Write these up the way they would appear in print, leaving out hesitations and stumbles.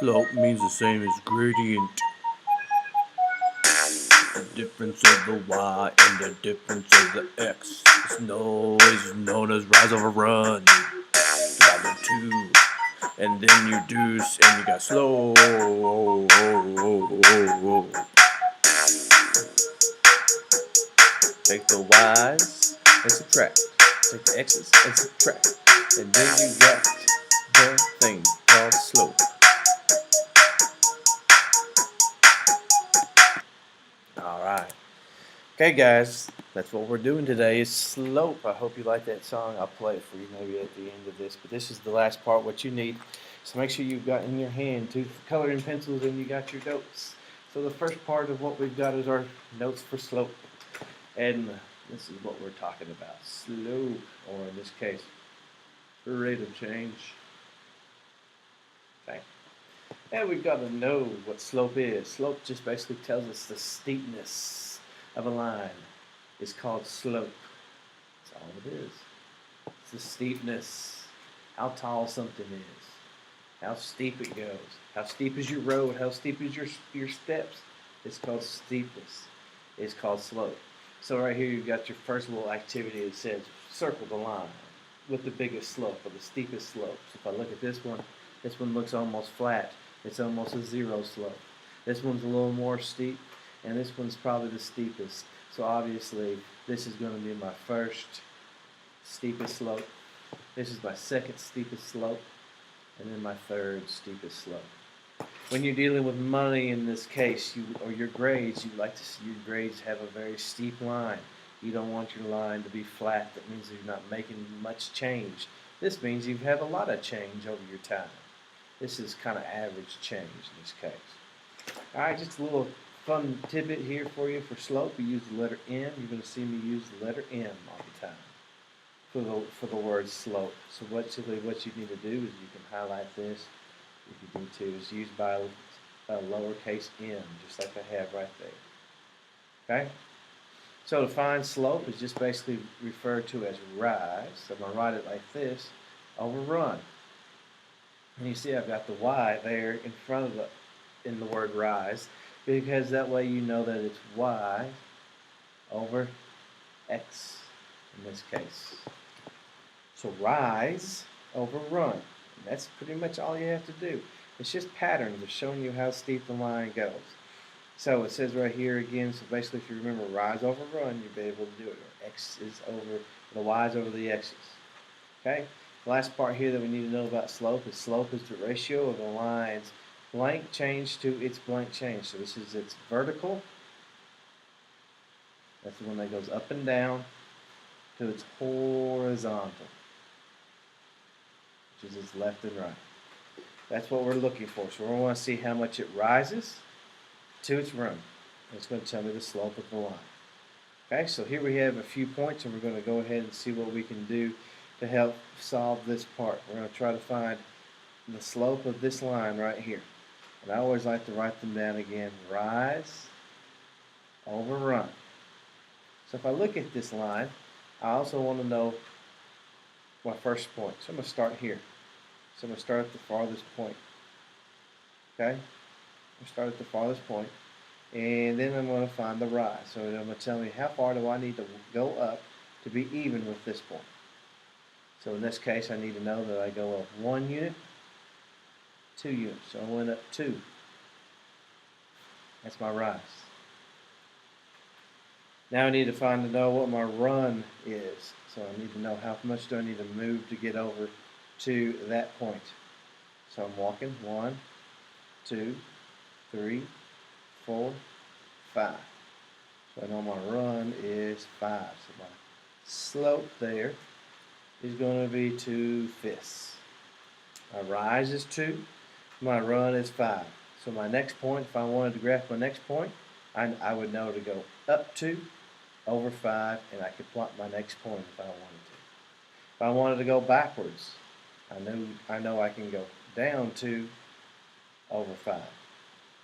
Slope means the same as gradient. The difference of the y and the difference of the x is always known as rise over run. You got the 2, and then you deuce, and you got slope. Take the y's and subtract. Take the x's and subtract. And then you got the thing called slope. Alright. Okay guys, that's what we're doing today is slope. I hope you like that song. I'll play it for you maybe at the end of this. But this is the last part, what you need. So make sure you've got in your hand 2 coloring pencils and you got your notes. So the first part of what we've got is our notes for slope. And this is what we're talking about. Slope, or in this case, rate of change. Okay. And we've got to know what slope is. Slope just basically tells us the steepness of a line is called slope. That's all it is. It's the steepness, how tall something is, how steep it goes, how steep is your road, how steep is your steps. It's called steepness. It's called slope. So right here you've got your first little activity that says circle the line with the biggest slope or the steepest slope. So if I look at this one looks almost flat. It's almost a 0 slope. This one's a little more steep, and this one's probably the steepest. So obviously this is going to be my first steepest slope. This is my second steepest slope, and then my third steepest slope. When you're dealing with money in this case, or your grades, you like to see your grades have a very steep line. You don't want your line to be flat. That means you're not making much change. This means you have a lot of change over your time. This is kind of average change in this case. Alright, just a little fun tidbit here for you for slope. We use the letter M. You're going to see me use the letter M all the time for the word slope. So basically what you need to do is you can highlight this. If you need to, is used by a lowercase m, just like I have right there. Okay? So to find slope is just basically referred to as rise. So I'm going to write it like this, over run. And you see I've got the y there in front of in the word rise, because that way you know that it's y over x in this case. So rise over run. That's pretty much all you have to do. It's just patterns of showing you how steep the line goes. So it says right here again, so basically if you remember rise over run, you'll be able to do it. Or x is over, the y's over the x's. Okay? The last part here that we need to know about slope is the ratio of the line's blank change to its blank change. So this is its vertical. That's the one that goes up and down to its horizontal, which is its left and right. That's what we're looking for. So we want to see how much it rises to its run. It's going to tell me the slope of the line. Okay, so here we have a few points, and we're going to go ahead and see what we can do to help solve this part. We're going to try to find the slope of this line right here. And I always like to write them down again. Rise over run. So if I look at this line, I also want to know my first point. So I'm going to start here. So I'm going to start at the farthest point. Okay? I'm going to start at the farthest point. And then I'm going to find the rise. So it's going to tell me how far do I need to go up to be even with this point. So in this case, I need to know that I go up 1 unit, 2 units. So I went up 2. That's my rise. Now I need to know what my run is. So I need to know how much do I need to move to get over to that point. So I'm walking 1, 2, 3, 4, 5. So I know my run is 5. So my slope there is going to be 2/5. My rise is 2. My run is 5. So my next point, if I wanted to graph my next point, I would know to go up 2 over 5, and I could plot my next point if I wanted to. If I wanted to go backwards, I know I can go down 2 over 5.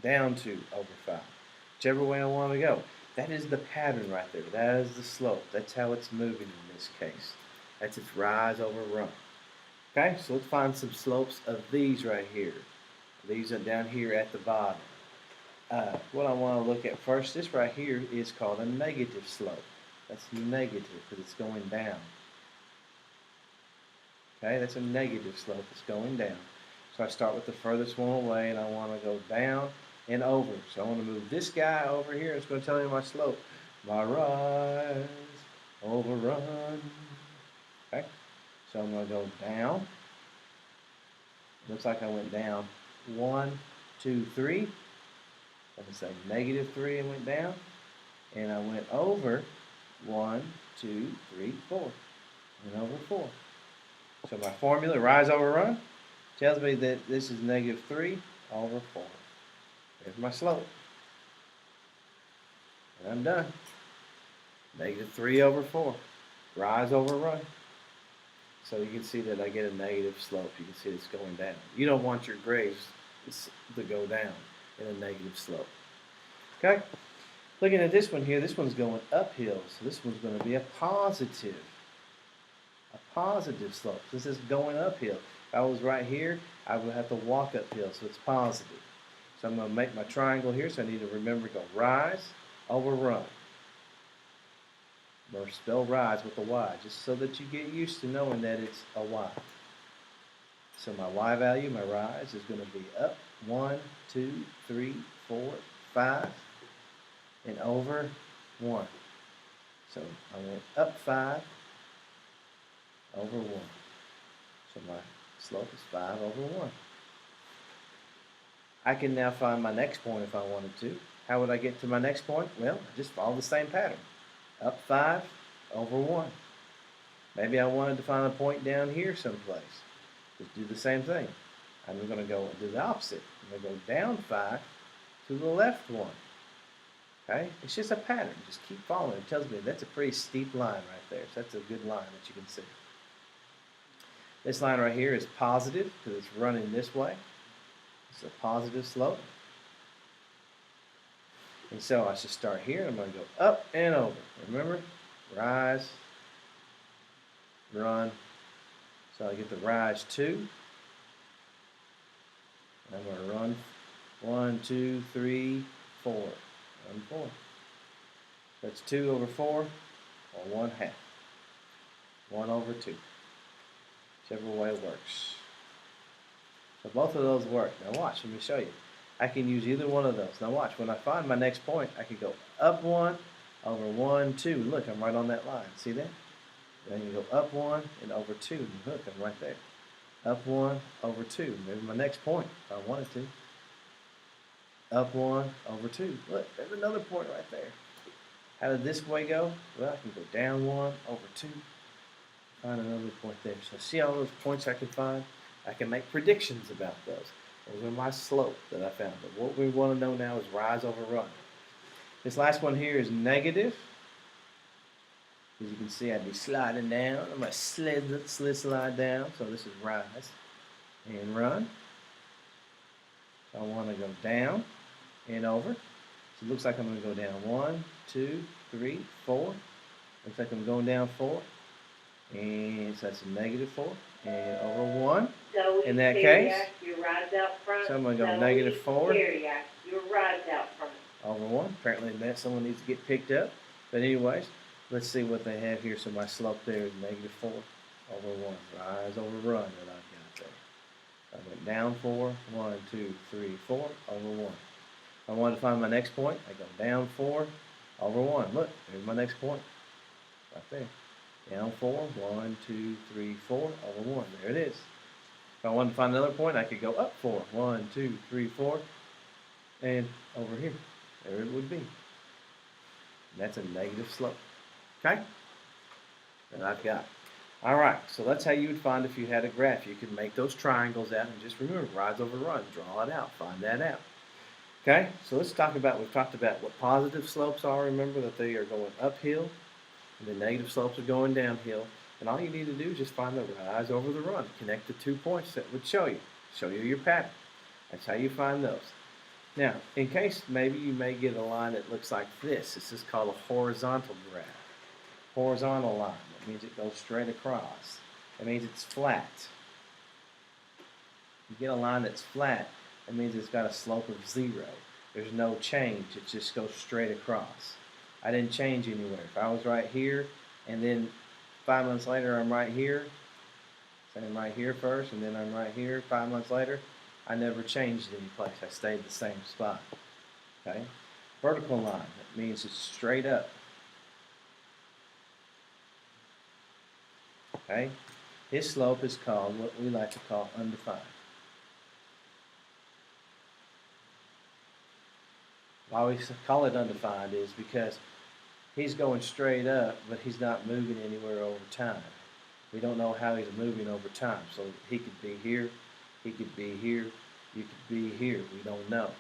Down 2 over 5. Whichever way I want to go. That is the pattern right there. That is the slope. That's how it's moving in this case. That's its rise over run. Okay, so let's find some slopes of these right here. These are down here at the bottom. What I want to look at first, this right here is called a negative slope. That's negative because it's going down. Okay, that's a negative slope. It's going down. So I start with the furthest one away, and I want to go down and over. So I want to move this guy over here. It's going to tell me my slope. My rise, overrun. Okay, so I'm going to go down. Looks like I went down 1, 2, 3. I'm going to say -3 and went down. And I went over 1, 2, 3, 4. And over 4. So my formula, rise over run, tells me that this is -3 over 4. There's my slope. And I'm done. -3 over 4. Rise over run. So you can see that I get a negative slope. You can see it's going down. You don't want your grades to go down in a negative slope. Okay? Looking at this one here, this one's going uphill. So this one's going to be a positive slope. This is going uphill. If I was right here, I would have to walk uphill, so it's positive. So I'm going to make my triangle here, so I need to remember to go rise over run. Or spell rise with a Y, just so that you get used to knowing that it's a Y. So my Y value, my rise, is going to be up 1, 2, 3, 4, 5, and over 1. So I went up 5, over 1. So my slope is 5 over 1. I can now find my next point if I wanted to. How would I get to my next point? Well, I just follow the same pattern. Up 5 over 1. Maybe I wanted to find a point down here someplace. Just do the same thing. I'm going to go do the opposite. I'm going to go down 5 to the left 1. Okay? It's just a pattern. Just keep following. It tells me that's a pretty steep line right there. So that's a good line that you can see. This line right here is positive because it's running this way. It's a positive slope. And so I should start here. I'm going to go up and over. Remember? Rise, run. So I get the rise 2. I'm going to run 1, 2, 3, 4. Run 4. That's 2 over 4, or 1/2. 1 over 2. Whichever way works. So both of those work. Now watch, let me show you. I can use either one of those. Now watch, when I find my next point, I can go up 1, over 1, 2. Look, I'm right on that line. See that? Then you go up 1 and over 2. And look, I'm right there. Up 1, over 2. Maybe my next point, if I wanted to. Up 1, over 2. Look, there's another point right there. How did this way go? Well, I can go down 1, over 2. Find another point there. So see all those points I can find? I can make predictions about those. Those are my slope that I found. But what we want to know now is rise over run. This last one here is negative. As you can see, I'd be sliding down. I'm going to slide down. So this is rise and run. So I want to go down and over. So it looks like I'm going to go down 1, 2, 3, 4. Looks like I'm going down 4. And so that's a -4. And over 1. In that case, so I'm going to go -4. Over 1. Apparently that someone needs to get picked up. But anyways, let's see what they have here. So my slope there is -4 over 1. Rise over run that I've got there. So I went down 4. 1, 2, 3, 4 over 1. If I wanted to find my next point, I go down 4 over 1. Look, there's my next point. Right there. Down 4, 1, 2, 3, 4 over 1. There it is. If I wanted to find another point, I could go up 4. 1, 2, 3, 4. And over here. There it would be. And that's a negative slope. Okay? That I've got. Alright, so that's how you would find if you had a graph. You could make those triangles out and just remember, rise over run. Draw it out. Find that out. Okay? So let's talk about, we've talked about what positive slopes are. Remember that they are going uphill. And the negative slopes are going downhill. And all you need to do is just find the rise over the run. Connect the 2 points that would show you your pattern. That's how you find those. Now, in case maybe you may get a line that looks like this. This is called a horizontal graph. Horizontal line. That means it goes straight across. That means it's flat. You get a line that's flat. That means it's got a slope of 0. There's no change. It just goes straight across. I didn't change anywhere. If I was right here, and then 5 months later I'm right here, so I'm right here first, and then I'm right here 5 months later, I never changed any place. I stayed the same spot. Okay? Vertical line, that means it's straight up. Okay? His slope is called what we like to call undefined. Why we call it undefined is because he's going straight up, but he's not moving anywhere over time. We don't know how he's moving over time. So he could be here, he could be here, you could be here. We don't know.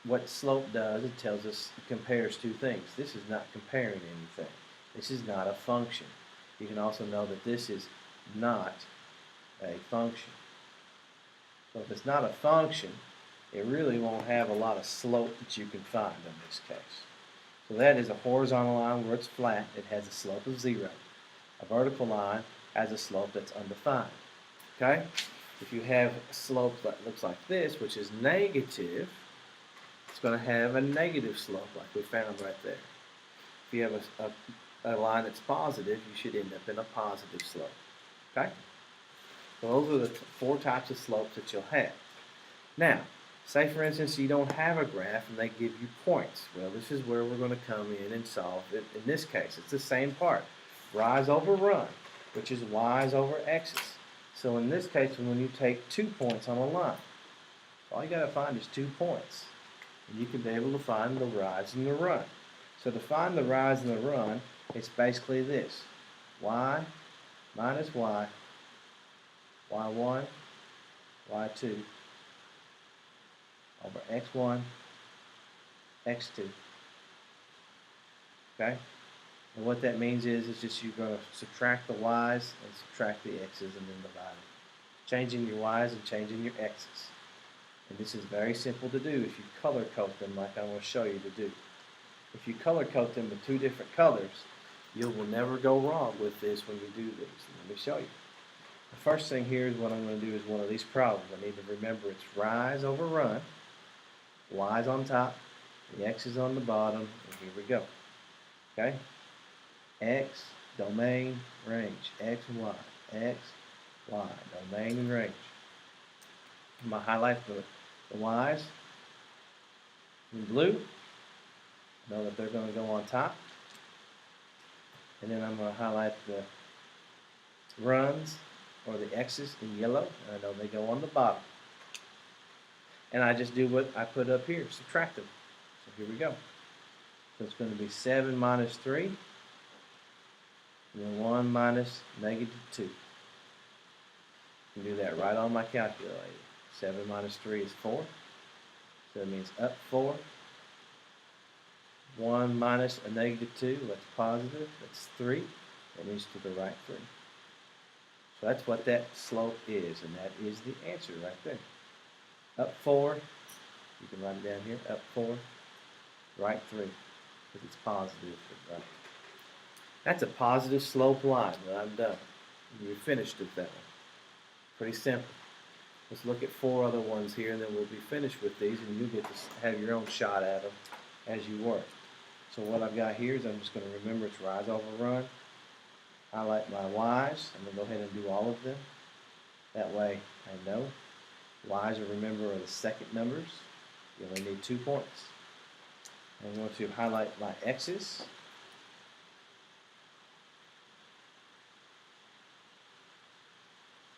What slope does, it tells us, it compares two things. This is not comparing anything. This is not a function. You can also know that this is not a function. So if it's not a function, it really won't have a lot of slope that you can find in this case. So that is a horizontal line where it's flat. It has a slope of 0. A vertical line has a slope that's undefined. Okay? If you have a slope that looks like this, which is negative, it's going to have a negative slope like we found right there. If you have a line that's positive, you should end up in a positive slope. Okay? So those are the 4 types of slopes that you'll have. Now, say for instance you don't have a graph and they give you points. Well, this is where we're going to come in and solve it. In this case, it's the same part. Rise over run, which is y's over x's. So in this case, when you take 2 points on a line, all you got to find is 2 points. And you can be able to find the rise and the run. So to find the rise and the run, it's basically this. Y minus y, y1, y2, over x1, x2. Okay? And what that means is it's just you're going to subtract the y's and subtract the x's and then divide them. Changing your y's and changing your x's. And this is very simple to do if you color code them like I'm going to show you to do. If you color code them with 2 different colors, you will never go wrong with this when you do this. Let me show you. The first thing here is what I'm going to do is one of these problems. I need to remember it's rise over run. Y's on top, the x is on the bottom, and here we go. Okay? X, domain, range. X, y. X, y. Domain and range. I'm going to highlight the y's in blue. Know that they're going to go on top. And then I'm going to highlight the runs or the x's in yellow. And I know they go on the bottom. And I just do what I put up here, subtract them. So here we go. So it's going to be 7 minus 3, and then 1 minus negative 2. You can do that right on my calculator. 7 minus 3 is 4. So that means up 4. 1 minus a negative 2, that's positive, that's 3. That means to the right 3. So that's what that slope is, and that is the answer right there. Up 4, you can write it down here, up 4, right 3, because it's positive, right? That's a positive slope line that I'm done. You're finished with that one. Pretty simple. Let's look at 4 other ones here, and then we'll be finished with these, and you get to have your own shot at them as you work. So what I've got here is I'm just going to remember it's rise over run. Highlight my y's. I'm going to go ahead and do all of them. That way I know. Y's, remember, are the second numbers. You only need 2 points. I'm going to highlight my x's.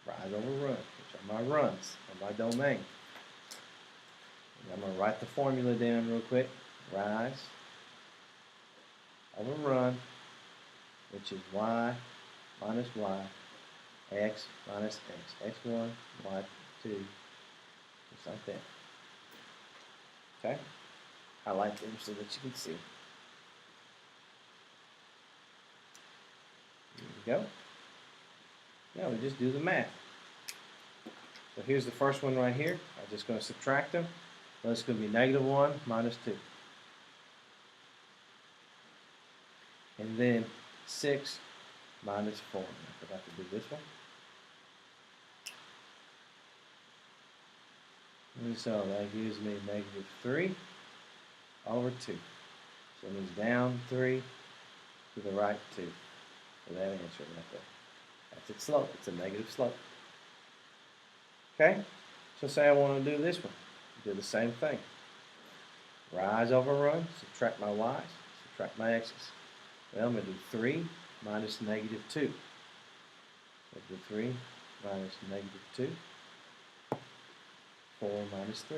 Rise over run, which are my runs, or my domain. And I'm going to write the formula down real quick. Rise over run, which is y minus y, x minus x, x1, y2, just like that. Okay? Highlight them so that you can see. There we go. Now we just do the math. So here's the first one right here. I'm just going to subtract them. So it's going to be -1 minus 2. And then 6 minus 4. I forgot to do this one. And so that gives me negative 3 over 2. So it means down 3 to the right 2 for that answer right there. That's its slope. It's a negative slope. Okay? So say I want to do this one. Do the same thing. Rise over run, subtract my y's, subtract my x's. Well, I'm going to do 3 minus negative 2. Negative 3 minus negative 2. 4 minus 3.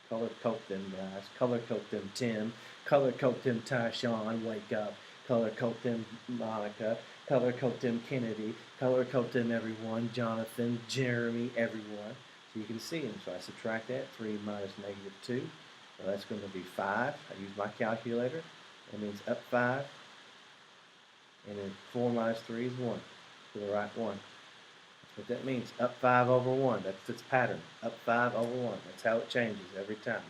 Color code them, guys. Color code them, Tim. Color code them, Tyshawn. Wake up. Color code them, Monica. Color code them, Kennedy. Color code them, everyone. Jonathan, Jeremy, everyone. So you can see them. So I subtract that. 3 minus negative 2. So that's going to be 5. I use my calculator. That means up 5. And then 4 minus 3 is 1. To the right 1. That's what that means. Up 5 over 1. That's its pattern. Up 5 over 1. That's how it changes every time.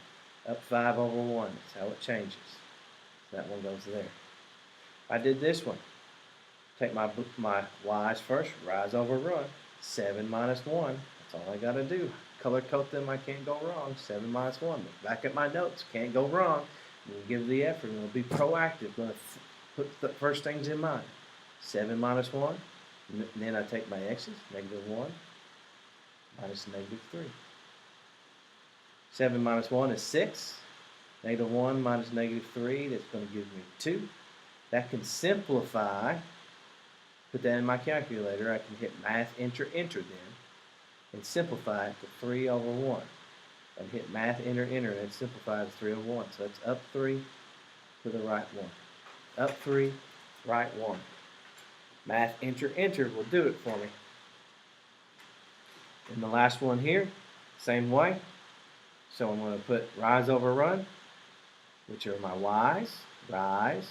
Up 5 over 1. That's how it changes. So that one goes there. I did this one. Take my y's first. Rise over run. 7 minus 1. That's all I got to do. Color code them. I can't go wrong. 7 minus 1. Look back at my notes. Can't go wrong. We'll give the effort. We'll be proactive. We'll put the first things in mind. 7 minus 1. And then I take my x's, negative 1 minus negative 3. 7 minus 1 is 6. Negative 1 minus negative 3, that's going to give me 2. That can simplify. Put that in my calculator. I can hit math, enter then, and simplify it to 3 over 1. And hit math, enter, and it simplifies to 3 over 1. So it's up 3 to the right 1. Up 3, right 1. Math, enter will do it for me. And the last one here, same way. So I'm going to put rise over run, which are my y's, rise,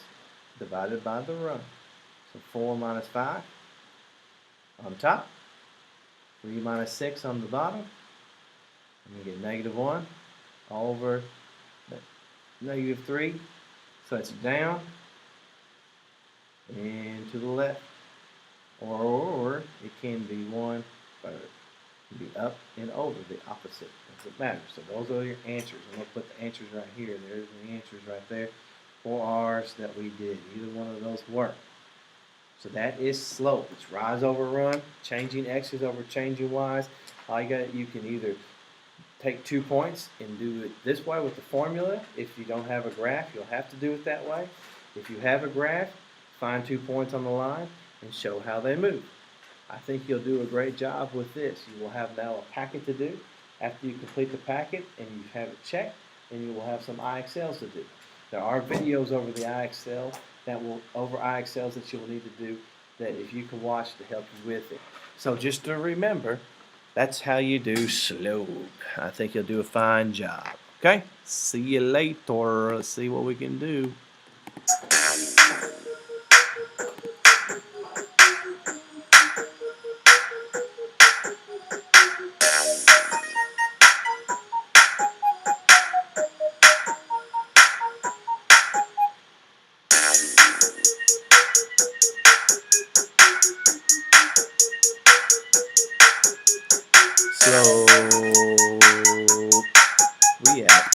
divided by the run. So 4 minus 5 on top, 3 minus 6 on the bottom, and you get negative 1 over negative 3. So it's down and to the left. Or it can be 1/3. It can be up and over, the opposite. Doesn't matter. So those are your answers. I'm going to put the answers right here. There's the answers right there. 4 R's that we did. Either one of those work. So that is slope. It's rise over run, changing x's over changing y's. All you can either take 2 points and do it this way with the formula. If you don't have a graph, you'll have to do it that way. If you have a graph, find 2 points on the line and show how they move. I think you'll do a great job with this. You will have now a packet to do. After you complete the packet and you have it checked, then you will have some IXLs to do. There are videos over the IXL over IXLs that you'll need to do that if you can watch to help you with it. So just to remember, that's how you do slope. I think you'll do a fine job. Okay? See you later. Let's see what we can do.